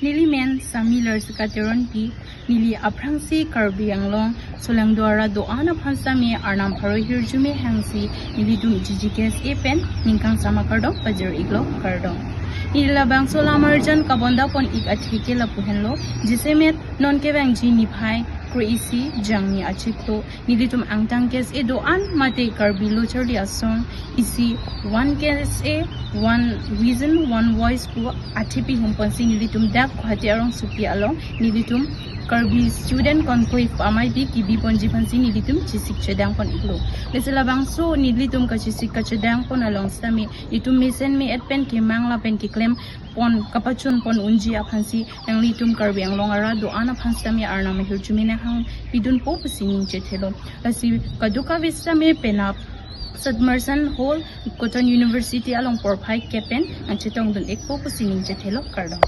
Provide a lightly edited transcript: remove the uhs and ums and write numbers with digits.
nili men samilar sekateron pi nili aprangsi Karbi anglong solangdwara doana phansami arnam pharohir jume hangsi nili dum KSA pen ningkang samakardong pajer iglo kardong nila bang solamarjan kabonda pon ik athike la puhenlo jisemet non kebang ji niphai Croisi jangni achikto nilitum angtang KSA doan mate Karbi locherli asong isi 1 KSA 1 reason 1 voice ku atipi humpansi nilitum dak khati arong supi along nilitum Karbi student conclave amai bi kibi ponji phansi nilitum chisik chedang pon iglo lesela bangso nilitum ka chisik ka chedang pon along stami itum misen me at pen ki mangla pen ki claim pon kapachun pon unji aphansi nanglitum Karbi anglong ara doana phanstami arna me hirchumina hang pidun po pasingin chethelo lasi kaduka vista me penap Sudmerson Hall Cotton University along Porphai Kepen ang chetong dun ekpo pasingin chethelo kardong